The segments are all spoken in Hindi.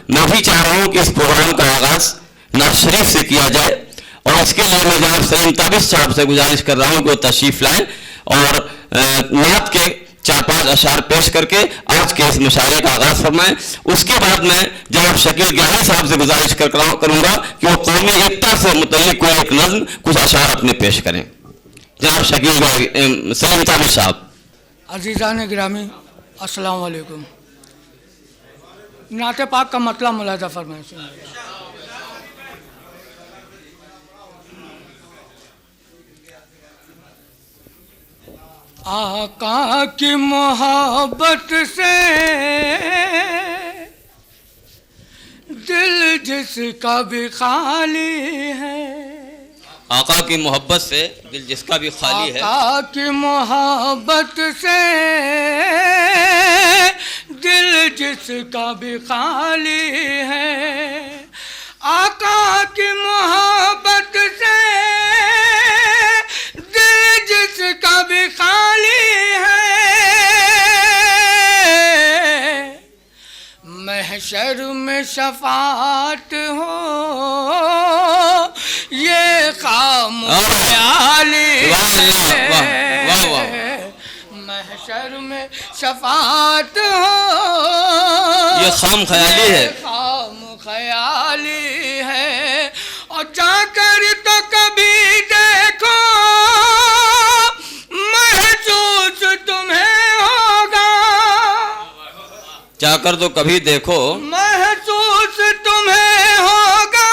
मैं भी चाह रहा हूँ कि इस प्रोग्राम का आगाज नात शरीफ से किया जाए और इसके लिए मैं जनाब सलीम ताबिश साहब से गुजारिश कर रहा हूँ कि वो तशरीफ लाएं और नात के 4-5 अशार पेश करके आज के इस मुशायरे का आगाज फरमाएं। उसके बाद मैं जनाब शकील गिलानी साहब से गुजारिश करूंगा कि वो कौमी एकता से मुतल्लिक कोई एक नज़्म कुछ अशार अपने पेश करें। जनाब शकील सलीम ताबिश साहब। अजीज़ान गिरामी अस्सलाम वालेकुम। नाते पाक का मतलब मुलाजा फरमाएं। आका की मोहब्बत से दिल जिसका भी खाली है, आका की मोहब्बत से दिल जिसका भी खाली है, आका की मोहब्बत से दिल जिसका भी खाली है, आका की मोहब्बत से दिल जिसका भी खाली है, महशर में शफाअत हो ये खाम ख्याली है, महशर में शफाअत हो ये खाम ख्याली है, खाम ख्याली है। और जाकर तो कभी देखो महसूस तुम्हें होगा, जाकर तो कभी देखो महसूस तुम्हें होगा,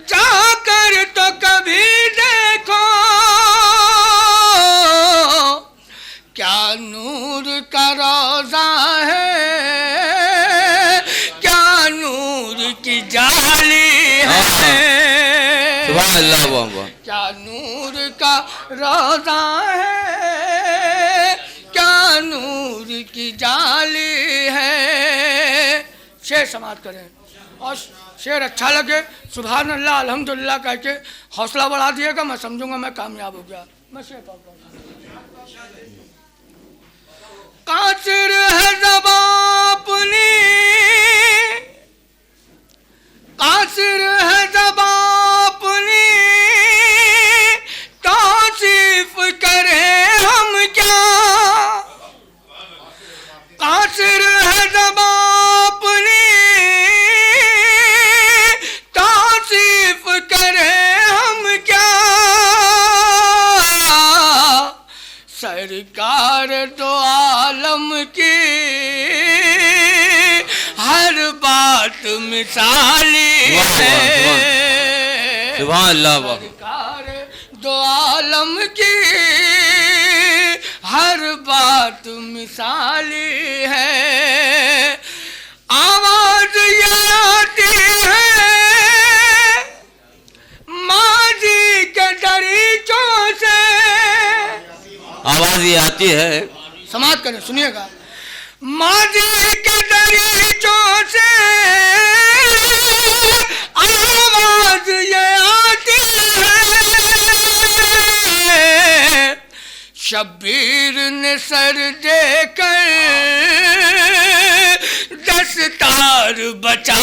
जाकर तो कभी देखो क्या नूर का रोज़ा है, क्या नूर की जाली है, सुभान अल्लाह वाह, क्या नूर का रोज़ा है, क्या नूर की जाली है। शेर समाप्त करें और शेर अच्छा लगे सुभान अल्लाह अल्हम्दुलिल्लाह कह के हौसला बढ़ा दिएगा, मैं समझूंगा मैं कामयाब हो गया। मैं शेर पढ़ता हूं। कासिर है ज़बां अपनी, कासिर है ज़बां अपनी, तौसीफ करें हम क्या, कासिर है ज़बां अपनी, तौसीफ करें हम क्या, सरकार दो आलम की हर बात मिसाली है, सुभान अल्लाह वाह, सरकार दो आलम की हर बात मिसाली है। आवाज ये आती है माजी के दरीचों से, आवाज ये आती है, समाप्त करें सुनिएगा, माजी के दरीचों से आवाज ये आती है, शब्बीर ने सर देकर दस्तार बचा,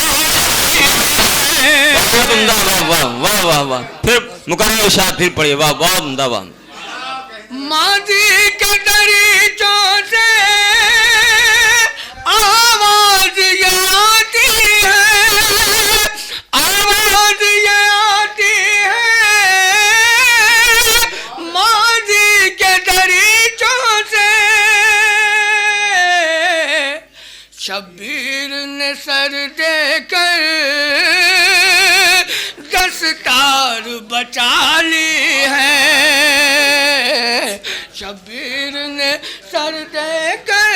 वाह वाह वाह वाह, फिर मुकम्मल शाद फिर पढ़िए, वाह वाह उम्दा। माजी के दरीचों से आवाज ये आती है, आवाज ये आती है, माजी के दरीचों से, शब्बीर ने सर देकर दस्तार बचा ली है, शब्बीर ने सर देकर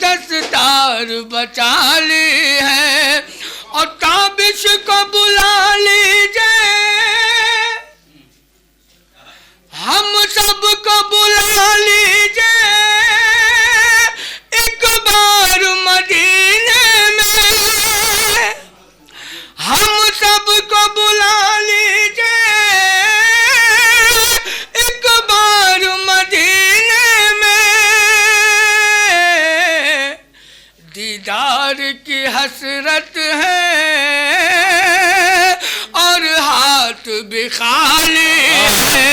दस्तार बचा ली है। और ताबिश को बुला लीजिए, हम सबको बुला लीजिए एक बार मदीने में, हम सबको बुला लीजिए एक बार मदीने में, दीदार की हसरत है और हाथ भी खाली है।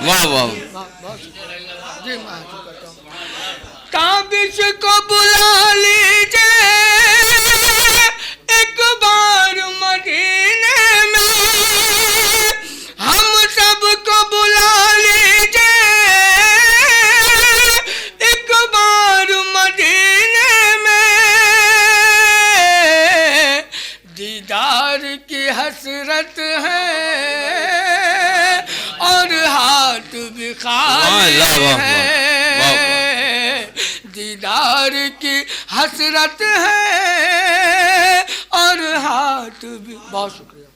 वाह वाह। जी मैं करता हूँ। ताबिश को बुला लीजिए एक बार मदीने में, हम सबको बुला लीजिए एक बार मदीने में। दीदार की हसरत है और हाथ भी खाली है। दीदार की हसरत है और हाथ भी। बहुत शुक्रिया।